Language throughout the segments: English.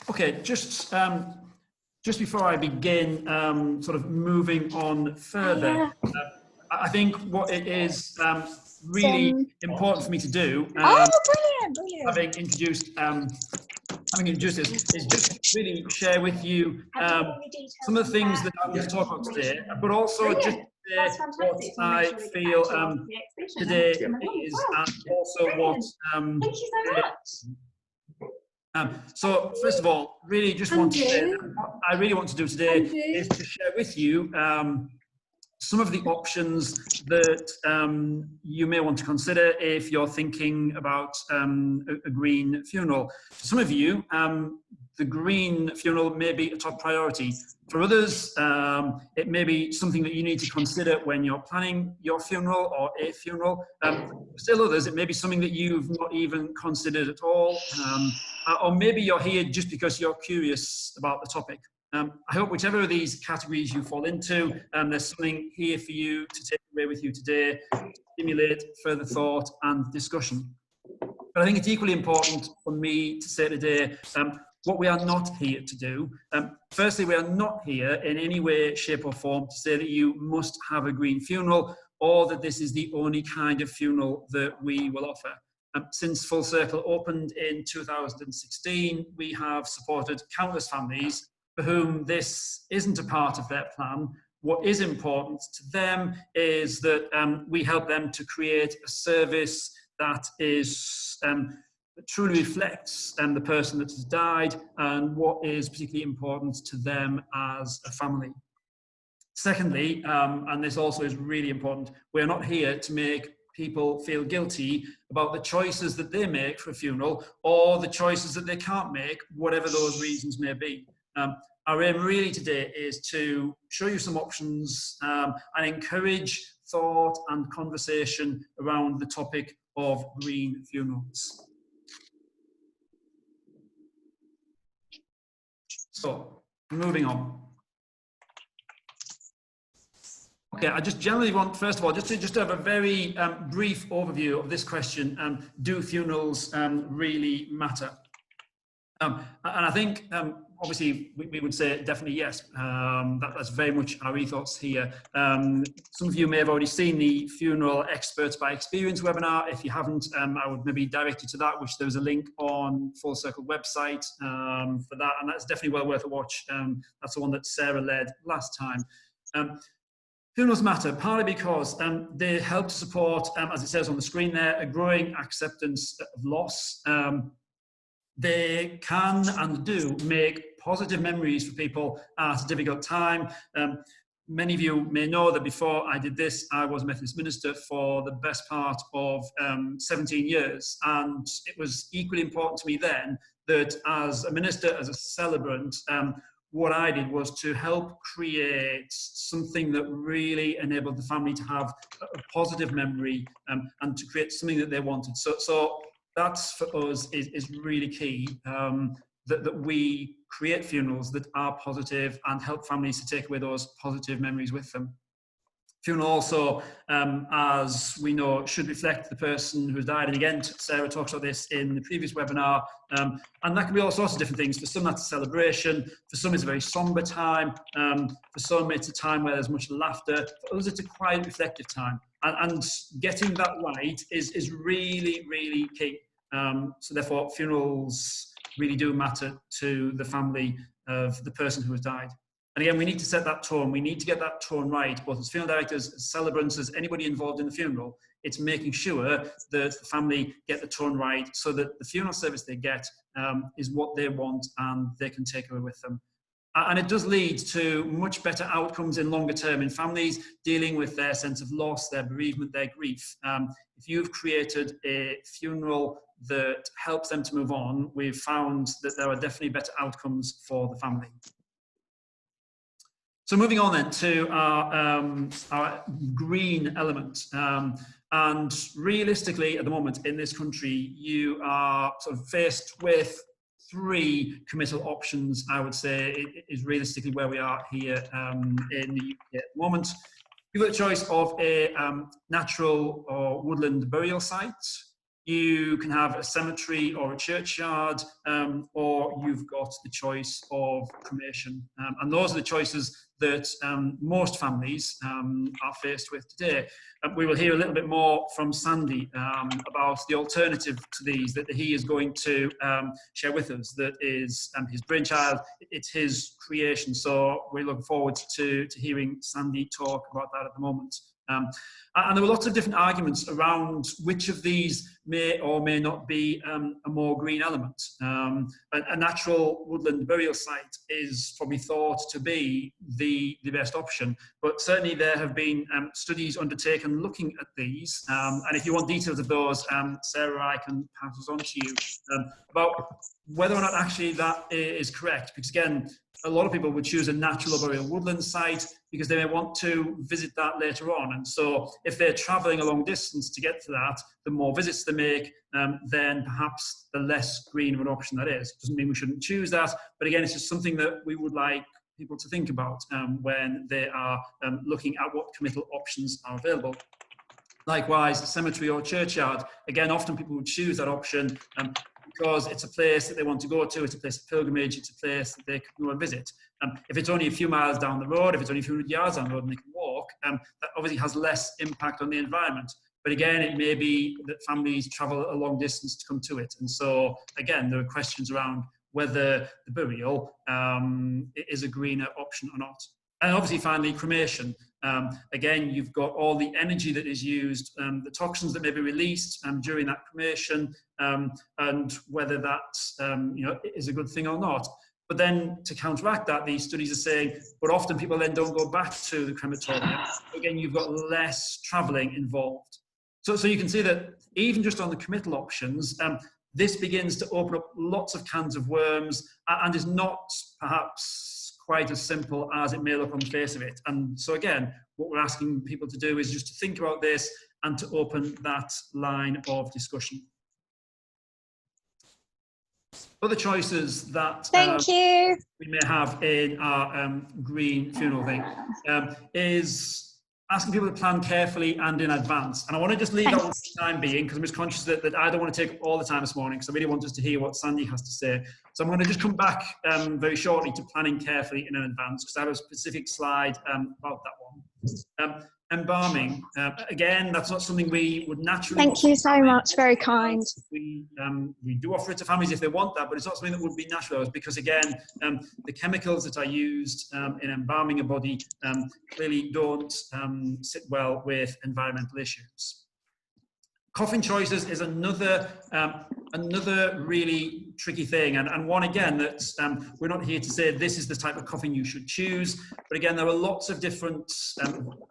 Okay, just before I begin, sort of moving on further, I think what it is really important for me to do, having introduced this, is just really share with you some of the things that I'm going to talk about today, but also just what I feel today is, and also what so first of all, really just want to say that what I really want to do today is to share with you some of the options that you may want to consider if you're thinking about a green funeral. For some of you, the green funeral may be a top priority. For others, it may be something that you need to consider when you're planning your funeral or a funeral. For still others, it may be something that you've not even considered at all. Or maybe you're here just because you're curious about the topic. I hope whichever of these categories you fall into, there's something here for you to take away with you today, to stimulate further thought and discussion. But I think it's equally important for me to say today what we are not here to do. Firstly, we are not here in any way, shape or form to say that you must have a green funeral or that this is the only kind of funeral that we will offer. Since Full Circle opened in 2016, we have supported countless families for whom this isn't a part of their plan. What is important to them is that we help them to create a service that is that truly reflects the person that has died and what is particularly important to them as a family. Secondly, and this also is really important, we're not here to make people feel guilty about the choices that they make for a funeral or the choices that they can't make, whatever those reasons may be. Our aim really today is to show you some options and encourage thought and conversation around the topic of green funerals. So, moving on. Okay, I just generally want, first of all, just to have a very brief overview of this question, do funerals really matter? And I think, obviously, we would say definitely yes. That's very much our ethos here. Some of you may have already seen the Funeral Experts by Experience webinar. If you haven't, I would maybe direct you to that, which there's a link on Full Circle website for that, and that's definitely well worth a watch. That's the one that Sarah led last time. Funerals matter partly because they help to support, as it says on the screen there, a growing acceptance of loss. They can and do make positive memories for people at a difficult time. Many of you may know that before I did this, I was a Methodist minister for the best part of 17 years. And it was equally important to me then that as a minister, as a celebrant, what I did was to help create something that really enabled the family to have a positive memory and to create something that they wanted. So that's for us is really key, that we create funerals that are positive and help families to take away those positive memories with them. Funeral also, as we know, should reflect the person who's died. And again, Sarah talks about this in the previous webinar. And that can be all sorts of different things. For some, that's a celebration. For some, it's a very somber time. For some, it's a time where there's much laughter. For others, it's a quiet, reflective time. And getting that right is really, really key. So therefore, funerals really do matter to the family of the person who has died. And again, we need to set that tone. We need to get that tone right, both as funeral directors, as celebrants, as anybody involved in the funeral. It's making sure that the family get the tone right so that the funeral service they get is what they want and they can take away with them. And it does lead to much better outcomes in longer term in families dealing with their sense of loss, their bereavement, their grief. If you've created a funeral that helps them to move on, we've found that there are definitely better outcomes for the family. So moving on then to our green element. And realistically, at the moment in this country, you are sort of faced with three committal options, I would say, is realistically where we are here in the UK at the moment. You've got a choice of a natural or woodland burial site, You can have a cemetery or a churchyard, or you've got the choice of cremation. And those are the choices that most families are faced with today. We will hear a little bit more from Sandy about the alternative to these that he is going to share with us. That is his brainchild, it's his creation. So we look forward to hearing Sandy talk about that at the moment. And there were lots of different arguments around which of these may or may not be a more green element. A natural woodland burial site is probably thought to be the best option, but certainly there have been studies undertaken looking at these, and if you want details of those, Sarah, I can pass those on to you, about whether or not actually that is correct, because again, a lot of people would choose a natural burial woodland site because they may want to visit that later on. And so if they're traveling a long distance to get to that, the more visits they make, then perhaps the less green of an option that is. Doesn't mean we shouldn't choose that, but again, it's just something that we would like people to think about when they are looking at what committal options are available. Likewise, cemetery or churchyard, again, often people would choose that option because it's a place that they want to go to, it's a place of pilgrimage, it's a place that they can go and visit. If it's only a few miles down the road, if it's only a few hundred yards down the road and they can walk, that obviously has less impact on the environment. But again, it may be that families travel a long distance to come to it. And so, again, there are questions around whether the burial is a greener option or not. And obviously, finally, cremation. Again, you've got all the energy that is used, the toxins that may be released during that cremation, and whether that is a good thing or not. But then to counteract that, these studies are saying, but often people then don't go back to the crematorium. Again, you've got less travelling involved. So you can see that even just on the committal options, this begins to open up lots of cans of worms and is not perhaps quite as simple as it may look on the face of it. And so again, what we're asking people to do is just to think about this and to open that line of discussion. Other choices that we may have in our green funeral thing is asking people to plan carefully and in advance. And I want to just leave that one for the time being, because I'm just conscious that I don't want to take all the time this morning, because I really want us to hear what Sandy has to say. So I'm going to just come back very shortly to planning carefully in advance, because I have a specific slide about that one. Embalming, again, that's not something we would naturally... Thank you so much, very kind. We do offer it to families if they want that, but it's not something that would be natural, because again, the chemicals that are used in embalming a body clearly don't sit well with environmental issues. Coffin choices is another really tricky thing, and one again that we're not here to say this is the type of coffin you should choose, but again there are lots of different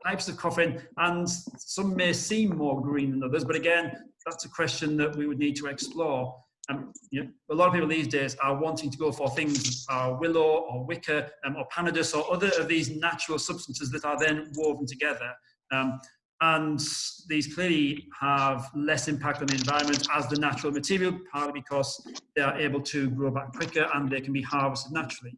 types of coffin, and some may seem more green than others, but again that's a question that we would need to explore. A lot of people these days are wanting to go for things willow or wicker or pandanus or other of these natural substances that are then woven together. And these clearly have less impact on the environment as the natural material, partly because they are able to grow back quicker and they can be harvested naturally.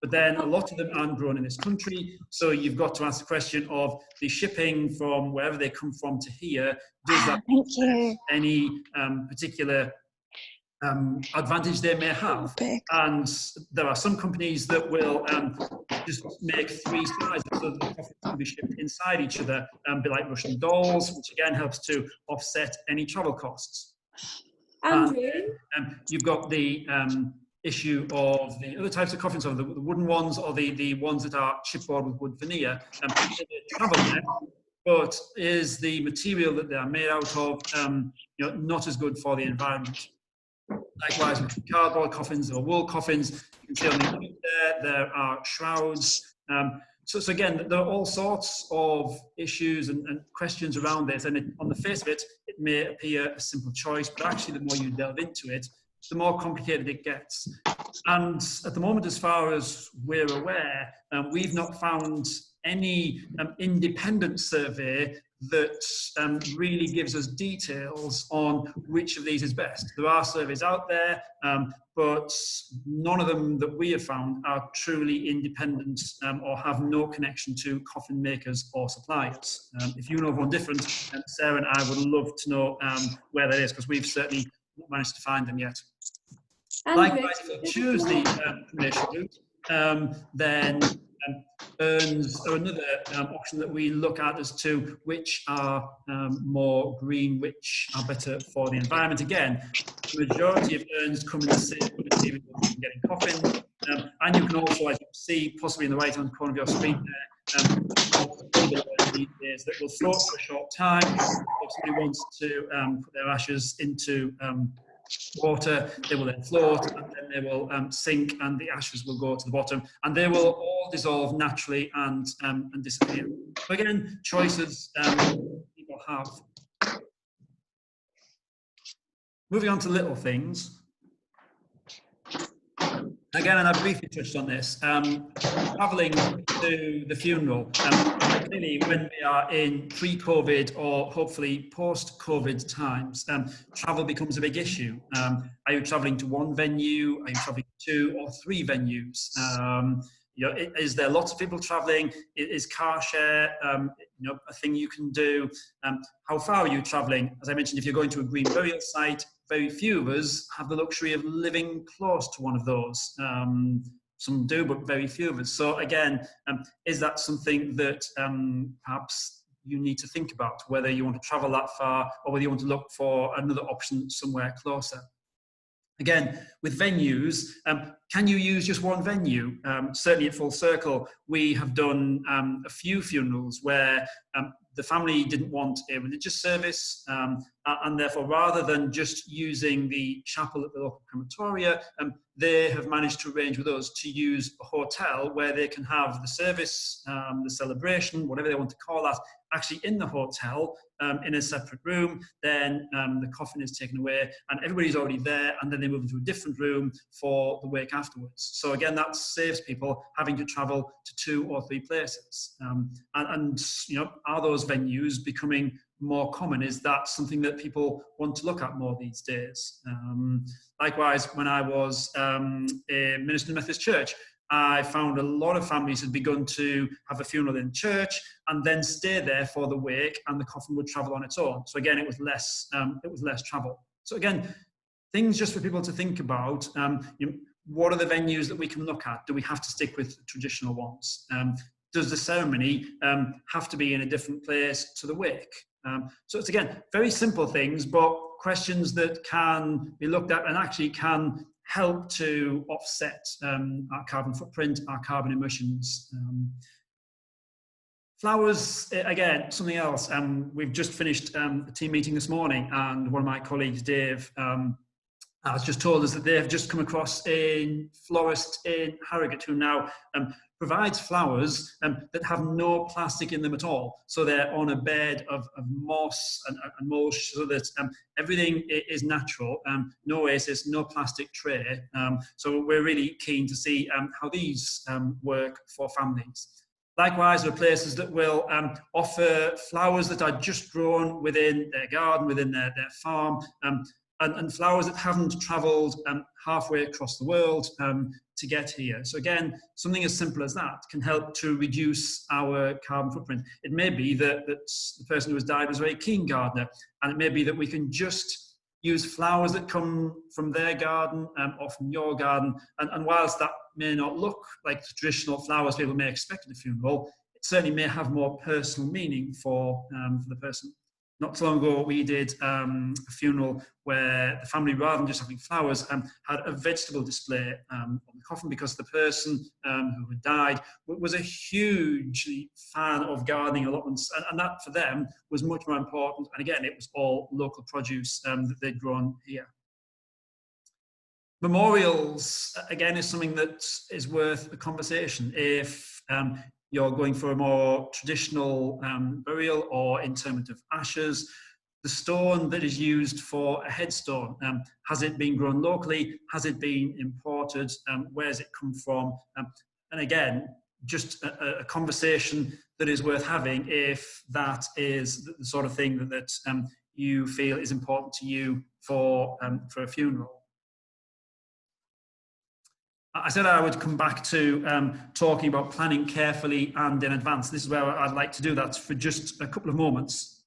But then a lot of them aren't grown in this country, so you've got to ask the question of the shipping from wherever they come from to here, does that have any particular advantage they may have? And there are some companies that will just make 3 slides so that the coffins can be shipped inside each other, be like Russian dolls, which again helps to offset any travel costs. Andrew? You've got the issue of the other types of coffins, so the wooden ones or the ones that are chipboard with wood veneer. Travel there, but is the material that they are made out of not as good for the environment? Likewise, with cardboard coffins or wool coffins, you can see on the image there are shrouds. So again, there are all sorts of issues and questions around this, and on the face of it, it may appear a simple choice, but actually the more you delve into it, the more complicated it gets. And at the moment, as far as we're aware, we've not found any independent survey that really gives us details on which of these is best. There are surveys out there, but none of them that we have found are truly independent or have no connection to coffin makers or suppliers. If you know of one different, Sarah and I would love to know where that is, because we've certainly not managed to find them yet. Likewise, if you choose the cremation route, then urns are another option that we look at as to which are more green, which are better for the environment. Again, the majority of urns come in the same material you can get in coffin. And you can also, as you see, possibly in the right-hand corner of your screen there, these days that will float for a short time. If somebody wants to put their ashes into water, they will then float, and then they will sink, and the ashes will go to the bottom, and they will all dissolve naturally and disappear. So again, choices people have. Moving on to little things. Again, and I briefly touched on this, travelling to the funeral. Clearly, when we are in pre-COVID or hopefully post-COVID times, travel becomes a big issue. Are you travelling to one venue? Are you travelling to 2 or 3 venues? You know, is there lots of people travelling? Is car share you know, a thing you can do? How far are you travelling? As I mentioned, if you're going to a green burial site, very few of us have the luxury of living close to one of those. Some do, but very few of us. So again, is that something that perhaps you need to think about, whether you want to travel that far or whether you want to look for another option somewhere closer? Again, with venues, can you use just one venue? Certainly at Full Circle, we have done a few funerals where the family didn't want a religious service, and therefore, rather than just using the chapel at the local crematoria, they have managed to arrange with us to use a hotel where they can have the service, the celebration, whatever they want to call that, actually in the hotel, in a separate room. Then the coffin is taken away and everybody's already there, and then they move into a different room for the wake afterwards. So again, that saves people having to travel to 2 or 3 places. And you know, are those venues becoming more common? Is that something that people want to look at more these days? Likewise, when I was a minister in the Methodist Church, I found a lot of families had begun to have a funeral in church and then stay there for the wake, and the coffin would travel on its own. So again, it was less travel. So again, things just for people to think about. You know, what are the venues that we can look at? Do we have to stick with traditional ones? Does the ceremony have to be in a different place to the wake? So it's, again, very simple things, but questions that can be looked at and actually can help to offset our carbon footprint, our carbon emissions. Flowers, again, something else. We've just finished a team meeting this morning, and one of my colleagues, Dave, has just told us that they have just come across a florist in Harrogate who now provides flowers that have no plastic in them at all. So they're on a bed of moss and mulch, so that everything is natural, no oasis, no plastic tray. So we're really keen to see how these work for families. Likewise, there are places that will offer flowers that are just grown within their garden, within their farm, and flowers that haven't travelled halfway across the world to get here. So again, something as simple as that can help to reduce our carbon footprint. It may be that the person who has died was a very keen gardener, and it may be that we can just use flowers that come from their garden or from your garden. And whilst that may not look like the traditional flowers people may expect at a funeral, it certainly may have more personal meaning for the person. Not so long ago, we did a funeral where the family, rather than just having flowers, had a vegetable display on the coffin, because the person who had died was a hugely fan of gardening allotments, and that for them was much more important. And again, it was all local produce that they'd grown here. Memorials, again, is something that is worth a conversation. If you're going for a more traditional burial or interment of ashes, the stone that is used for a headstone, has it been grown locally? Has it been imported? Where has it come from? And again, just a conversation that is worth having if that is the sort of thing that you feel is important to you for a funeral. I said I would come back to talking about planning carefully and in advance. This is where I'd like to do that for just a couple of moments.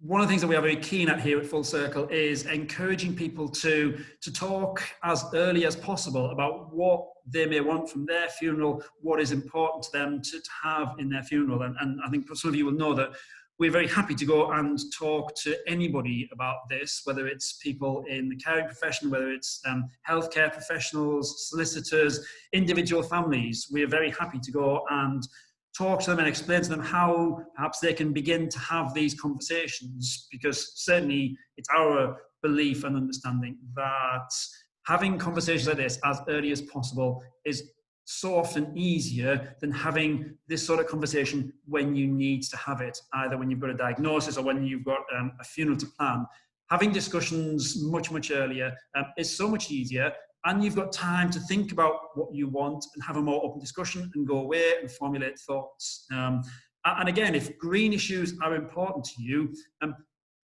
One of the things that we are very keen at here at Full Circle is encouraging people to talk as early as possible about what they may want from their funeral, what is important to them to have in their funeral. And I think some of you will know that we're very happy to go and talk to anybody about this, whether it's people in the caring profession, whether it's healthcare professionals, solicitors, individual families. We're very happy to go and talk to them and explain to them how perhaps they can begin to have these conversations, because certainly it's our belief and understanding that having conversations like this as early as possible is so often easier than having this sort of conversation when you need to have it, either when you've got a diagnosis or when you've got a funeral to plan. Having discussions much, much earlier is so much easier, and you've got time to think about what you want and have a more open discussion and go away and formulate thoughts. And again, if green issues are important to you,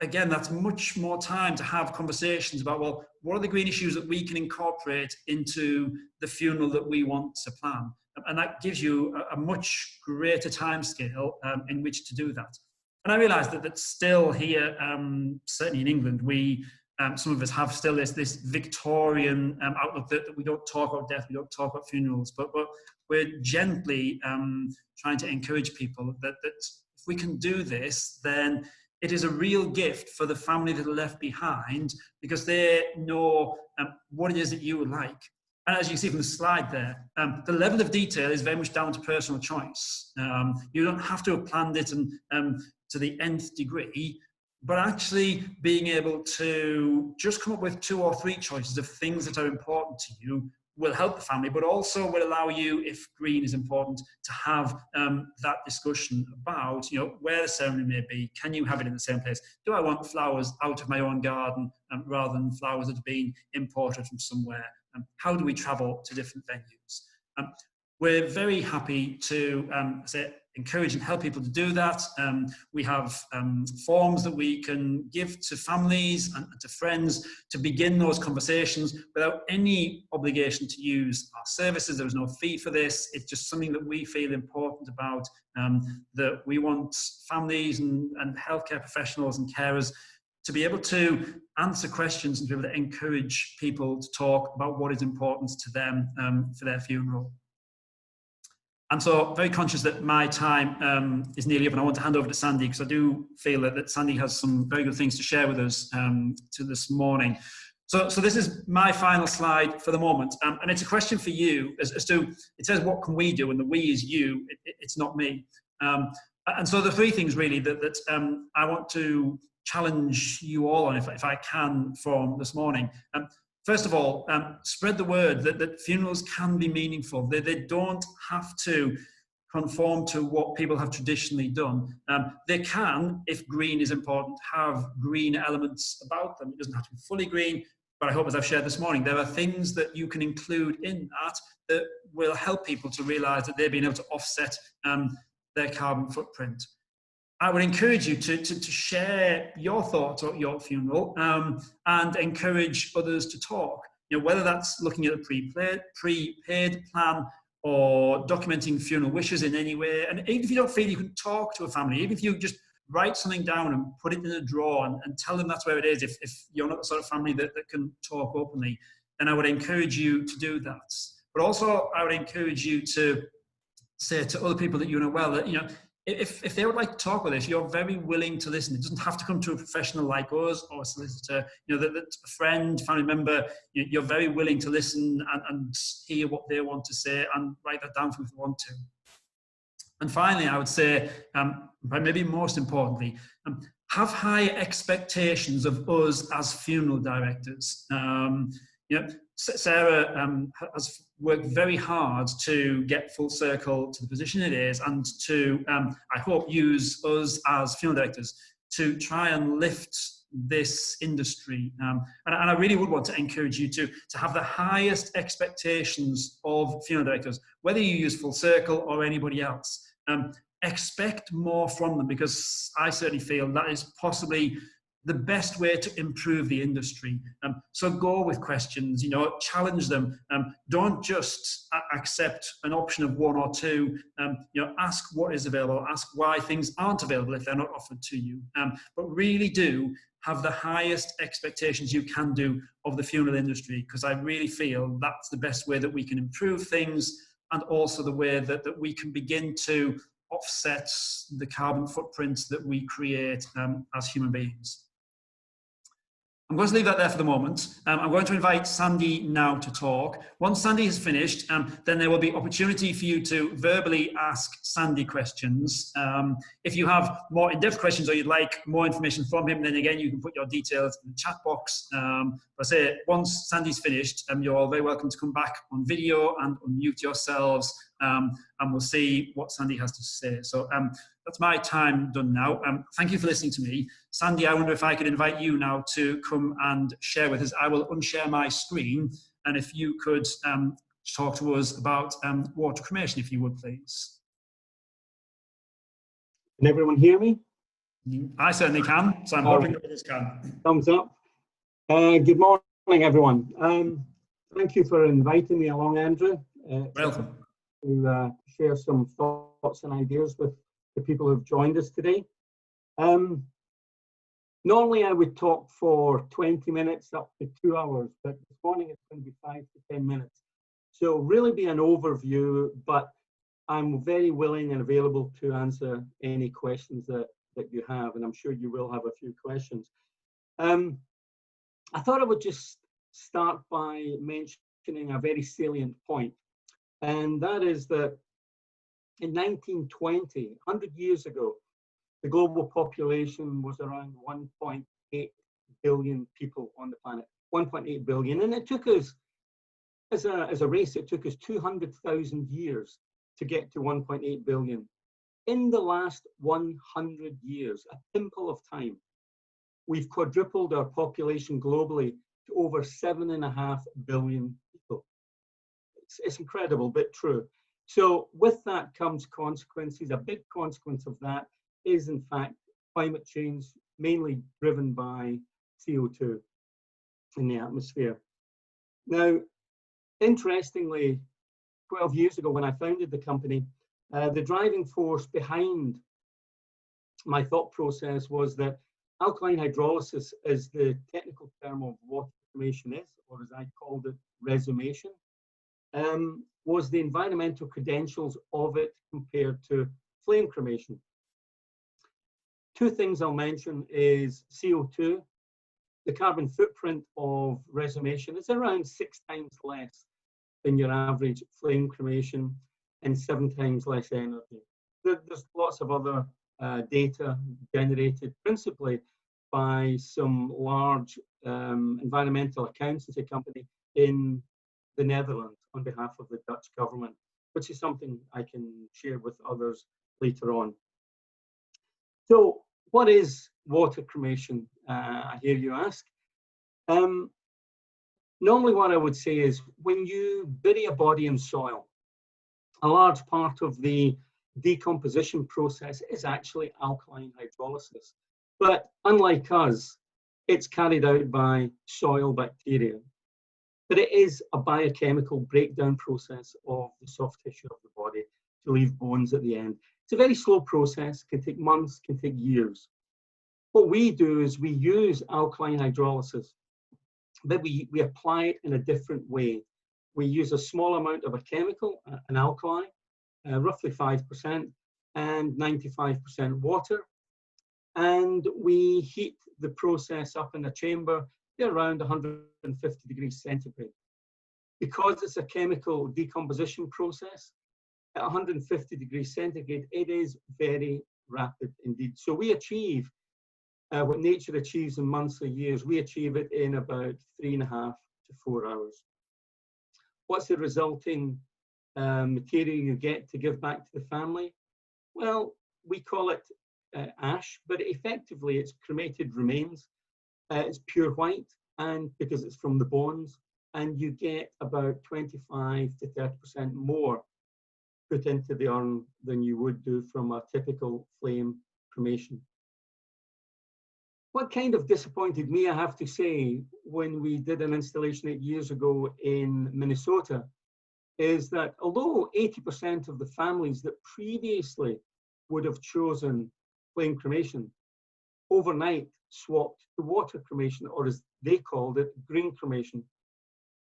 again, that's much more time to have conversations about, well, what are the green issues that we can incorporate into the funeral that we want to plan? And that gives you a much greater timescale in which to do that. And I realise that still here, certainly in England, we some of us have still this Victorian outlook that we don't talk about death, we don't talk about funerals, but we're gently trying to encourage people that if we can do this, then it is a real gift for the family that are left behind, because they know what it is that you would like. And as you see from the slide there, the level of detail is very much down to personal choice. You don't have to have planned it to the nth degree, but actually being able to just come up with 2 or 3 choices of things that are important to you will help the family, but also will allow you, if green is important, to have that discussion about, where the ceremony may be. Can you have it in the same place? Do I want flowers out of my own garden rather than flowers that have been imported from somewhere? How do we travel to different venues? We're very happy to encourage and help people to do that. We have forms that we can give to families and to friends to begin those conversations without any obligation to use our services. There is no fee for this. It's just something that we feel important about, that we want families and healthcare professionals and carers to be able to answer questions and to be able to encourage people to talk about what is important to them for their funeral. And so, very conscious that my time is nearly up, and I want to hand over to Sandy, because I do feel that Sandy has some very good things to share with us to this morning. So this is my final slide for the moment, and it's a question for you as to, it says, what can we do? And the we is you, it's not me. And so the 3 things really that I want to challenge you all on, if I can, from this morning. First of all, spread the word that funerals can be meaningful. They don't have to conform to what people have traditionally done. They can, if green is important, have green elements about them. It doesn't have to be fully green, but I hope, as I've shared this morning, there are things that you can include in that will help people to realise that they're being able to offset their carbon footprint. I would encourage you to share your thoughts at your funeral and encourage others to talk. Whether that's looking at a prepaid plan or documenting funeral wishes in any way. And even if you don't feel you can talk to a family, even if you just write something down and put it in a drawer and tell them that's where it is, if you're not the sort of family that can talk openly, then I would encourage you to do that. But also, I would encourage you to say to other people that you know well that, if they would like to talk with us, you're very willing to listen. It doesn't have to come to a professional like us or a solicitor. That a friend, family member, you're very willing to listen and hear what they want to say and write that down if you want to. And finally, I would say, but maybe most importantly, have high expectations of us as funeral directors. Sarah has worked very hard to get Full Circle to the position it is, and to, I hope, use us as funeral directors to try and lift this industry. And I really would want to encourage you to have the highest expectations of funeral directors, whether you use Full Circle or anybody else. Expect more from them, because I certainly feel that is possibly the best way to improve the industry. So go with questions, challenge them. Don't just accept an option of one or two. Ask what is available, ask why things aren't available if they're not offered to you. But really do have the highest expectations you can do of the funeral industry, because I really feel that's the best way that we can improve things, and also the way that we can begin to offset the carbon footprints that we create as human beings. I'm going to leave that there for the moment. I'm going to invite Sandy now to talk. Once Sandy has finished, then there will be opportunity for you to verbally ask Sandy questions. If you have more in-depth questions, or you'd like more information from him, then again, you can put your details in the chat box. But I say, once Sandy's finished, you're all very welcome to come back on video and unmute yourselves, and we'll see what Sandy has to say. So that's my time done now. Thank you for listening to me. Sandy, I wonder if I could invite you now to come and share with us. I will unshare my screen, and if you could talk to us about water cremation, if you would, please. Can everyone hear me? I certainly can, so I'm hoping others can. Thumbs up. Good morning, everyone. Thank you for inviting me along, Andrew. Welcome. To share some thoughts and ideas with the people who've joined us today. Normally I would talk for 20 minutes up to 2 hours, but this morning it's going to be 5 to 10 minutes. So really be an overview, but I'm very willing and available to answer any questions that you have, and I'm sure you will have a few questions. I thought I would just start by mentioning a very salient point, and that is that in 1920, 100 years ago, the global population was around 1.8 billion people on the planet, 1.8 billion. And it took us, as a race, it took us 200,000 years to get to 1.8 billion. In the last 100 years, a pimple of time, we've quadrupled our population globally to over 7.5 billion people. It's incredible, but true. So with that comes consequences. A big consequence of that is, in fact, climate change, mainly driven by CO2 in the atmosphere. Now, interestingly, 12 years ago when I founded the company, the driving force behind my thought process was that alkaline hydrolysis, as the technical term of water cremation is, or as I called it, resumation, was the environmental credentials of it compared to flame cremation. Two things I'll mention is CO2. The carbon footprint of resumation is around 6 times less than your average flame cremation and 7 times less energy. There's lots of other data generated principally by some large environmental accountancy company in the Netherlands on behalf of the Dutch government, which is something I can share with others later on. So what is water cremation, I hear you ask? Normally what I would say is when you bury a body in soil, a large part of the decomposition process is actually alkaline hydrolysis. But unlike us, it's carried out by soil bacteria. But it is a biochemical breakdown process of the soft tissue of the body to leave bones at the end. It's a very slow process, can take months, can take years. What we do is we use alkaline hydrolysis, but we apply it in a different way. We use a small amount of a chemical, an alkali, roughly 5%, and 95% water. And we heat the process up in a chamber around 150 degrees centigrade. Because it's a chemical decomposition process, at 150 degrees centigrade, it is very rapid indeed. So we achieve what nature achieves in months or years, we achieve it in about 3.5 to 4 hours. What's the resulting material you get to give back to the family? Well, we call it ash, but effectively it's cremated remains It's pure white, and because it's from the bones, and you get about 25 to 30% more put into the urn than you would do from a typical flame cremation. What kind of disappointed me, I have to say, when we did an installation 8 years ago in Minnesota, is that although 80% of the families that previously would have chosen flame cremation overnight swapped to water cremation, or as they called it, green cremation.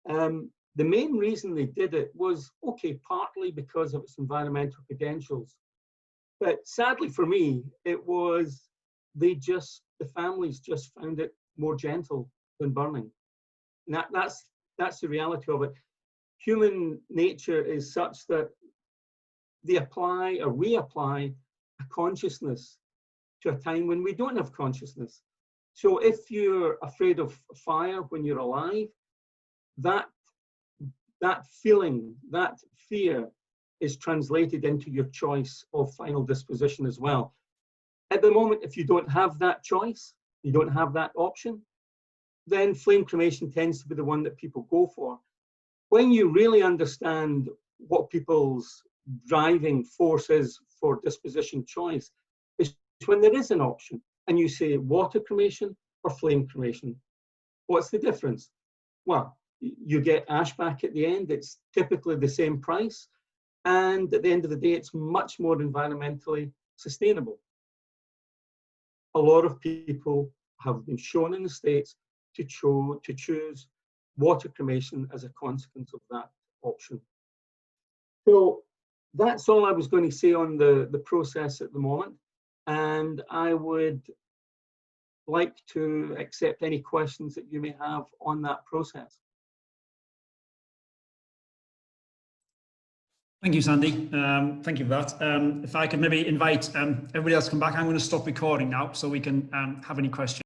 The main reason they did it was, okay, partly because of its environmental credentials. But sadly for me, it was, the families just found it more gentle than burning. And that's the reality of it. Human nature is such that they apply, or we apply, a consciousness to a time when we don't have consciousness. So if you're afraid of fire when you're alive, that feeling, that fear is translated into your choice of final disposition as well. At the moment, if you don't have that choice, you don't have that option, then flame cremation tends to be the one that people go for. When you really understand what people's driving force is for disposition choice, is when there is an option and you say water cremation or flame cremation. What's the difference? Well, you get ash back at the end. It's typically the same price. And at the end of the day, it's much more environmentally sustainable. A lot of people have been shown in the States to choose water cremation as a consequence of that option. So that's all I was going to say on the process at the moment. And I would like to accept any questions that you may have on that process. Thank you, Sandy. Thank you for that. If I could maybe invite everybody else to come back, I'm going to stop recording now so we can have any questions.